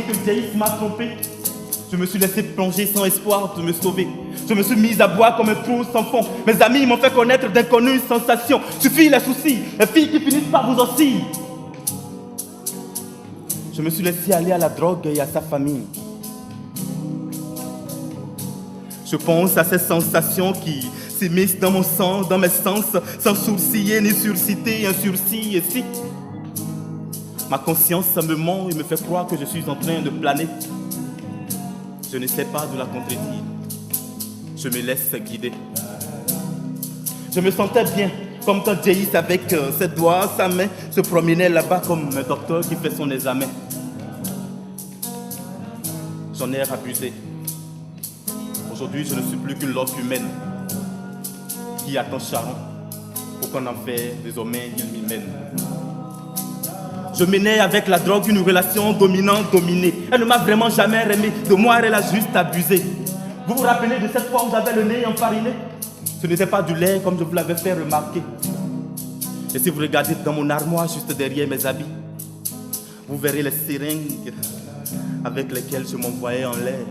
confié que Jace m'a trompé. Je me suis laissé plonger sans espoir de me sauver. Je me suis mise à boire comme un trou sans fond. Mes amis m'ont fait connaître d'inconnues sensations. Suffit les soucis, les filles qui finissent par vous aussi. Je me suis laissé aller à la drogue et à sa famille. Je pense à ces sensations qui s'immiscent dans mon sang, dans mes sens, sans sourciller ni surciter un sursis ici. Ma conscience me ment et me fait croire que je suis en train de planer. Je n'essaie pas de la contredire. Je me laisse guider. Je me sentais bien, comme quand Jace avec ses doigts, sa main, se promenait là-bas comme un docteur qui fait son examen. J'en ai abusé. Aujourd'hui, je ne suis plus qu'une loque humaine qui attend Charon pour qu'en enfer, désormais, il m'y mène. Je menais avec la drogue une relation dominant-dominée. Elle ne m'a vraiment jamais aimé. De moi, elle a juste abusé. Vous vous rappelez de cette fois où j'avais le nez enfariné? Ce n'était pas du lait comme je vous l'avais fait remarquer. Et si vous regardez dans mon armoire, juste derrière mes habits, vous verrez les seringues avec lesquelles je m'envoyais en l'air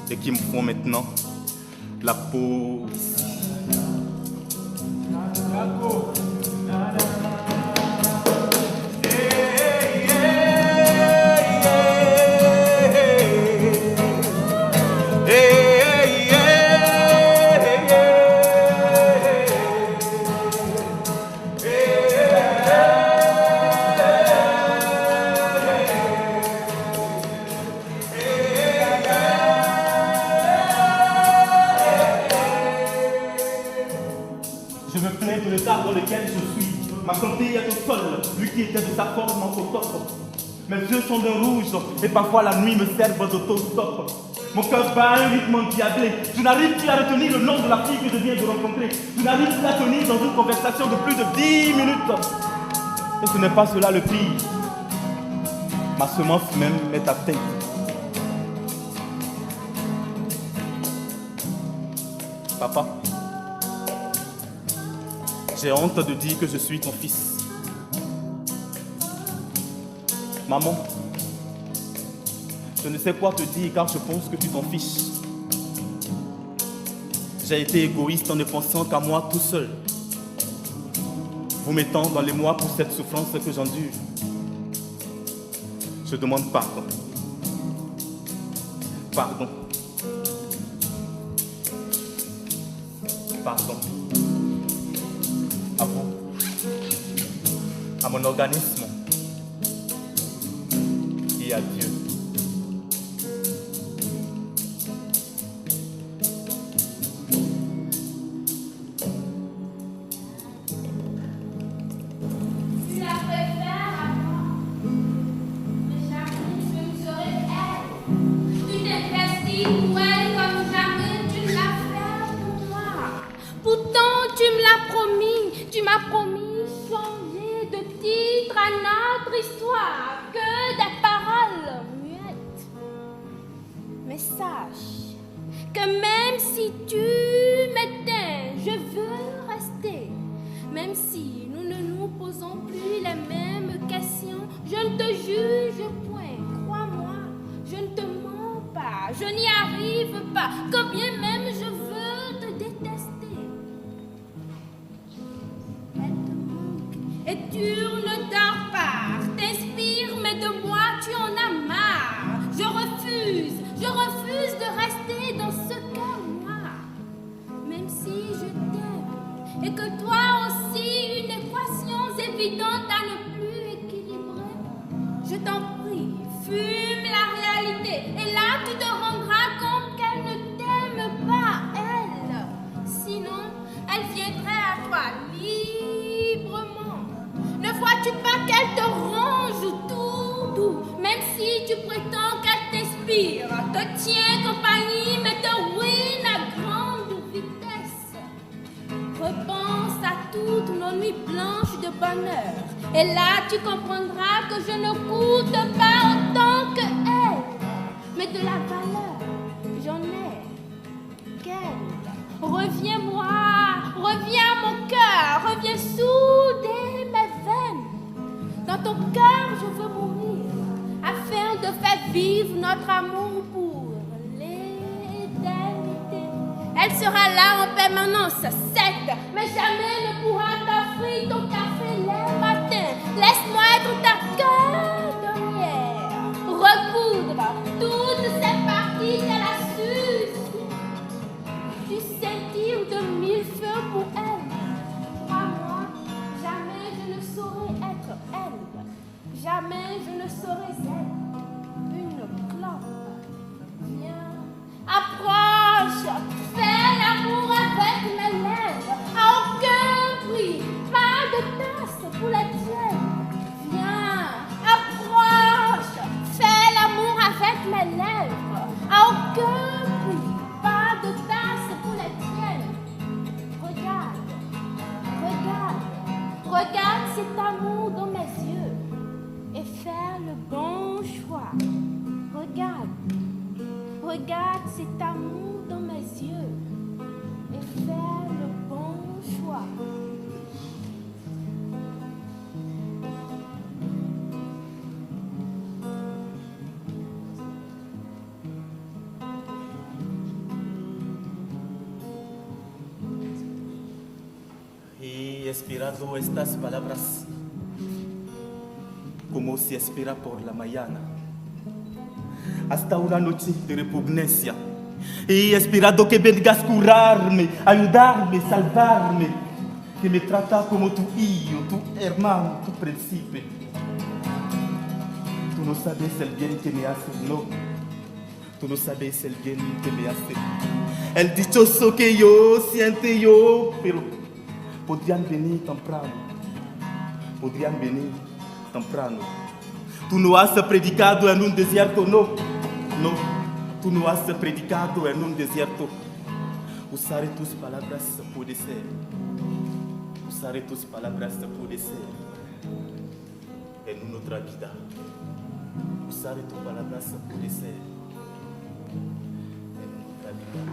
et qui me font maintenant la peau ici. Je me plains de l'état dans lequel je suis. Ma santé est au sol, lui qui était de sa forme en top. Mes yeux sont d'un rouge et parfois la nuit me servent d'autostop. Mon cœur bat un rythme endiablé. Je n'arrive plus à retenir le nom de la fille que je viens de rencontrer. Je n'arrive plus à tenir dans une conversation de plus de 10 minutes. Et ce n'est pas cela le pire. Ma semence même est atteinte. Papa, j'ai honte de dire que je suis ton fils. Maman, je ne sais quoi te dire car je pense que tu t'en fiches. J'ai été égoïste en ne pensant qu'à moi tout seul, vous mettant dans les mois pour cette souffrance que j'endure. Je demande pardon. Pardon. Pardon. À vous, à mon organisme et à Dieu. Tu la préfères à moi, mais jamais je ne serai elle. Tu t'investis pour elle comme jamais tu l'as fait pour moi. Pourtant tu me l'as promis, tu m'as promis changer de titre à notre histoire, que des paroles muettes. Mais sache que même si tu m'éteins, je veux rester. Même si nous ne nous posons plus les mêmes questions, je ne te juge point, crois-moi, je ne te mens pas, je n'y arrive pas, quand bien même je veux te détester. Elle te manque et tu ne dors pas, t'inspires mais de moi tu en as marre. Je refuse de rester dans ce cœur noir, même si je t'aime et que toi aussi une équation évidente à ne plus équilibrer. Je t'en prie, fume la réalité et là tu te rendras compte qu'elle ne t'aime pas, elle. Sinon, elle viendrait à toi librement. Ne vois-tu pas qu'elle te ronge tout doux, même si tu prétends qu'elle t'inspire, te tient compagnie mais te ruine à grande vitesse. Repense à toutes nos nuits blanches de bonheur et là tu comprendras que je ne coûte pas autant que elle, mais de la valeur j'en ai qu'elle. Reviens-moi, reviens à mon cœur, reviens souder mes veines. Dans ton cœur je veux mourir afin de faire vive notre amour pour l'éternité. Elle sera là en permanence, sec, mais jamais ne pourra t'offrir ton café le matin. Laisse-moi être ta cordonnière, recoudre toutes ces parties qu'elle a sues. Tu scintille de mille feux pour elle. Crois-moi, jamais je ne saurais être elle. Jamais je ne saurais être une clope. Viens, approche, fais l'amour avec mes lèvres. À aucun prix, pas de tasse pour la tienne. Viens, approche, fais l'amour avec mes lèvres. À aucun prix, pas de tasse pour la tienne. Regarde, regarde, regarde cet amour dans mes yeux et faire le bon choix. Regarde, regarde cet amour dans mes yeux et faire le bon choix. Y esperando estas palabras, como se espera por la mañana, hasta una noche de repugnancia. Y esperando que vengas a curarme, ayudarme, salvarme, que me trata como tu hijo, tu hermano, tu príncipe. Tú no sabes el bien que me hace, no. Tú no sabes el bien que me hace. El dichoso que yo siento yo, pero podrían venir temprano. Podrían venir temprano. Tú no has predicado en un desierto, no. No, tú no has predicado en un desierto. Usaré tus palabras puede ser. Usaré tus palabras puede ser. En una otra vida. Usaré tus palabras puede ser. En una otra vida.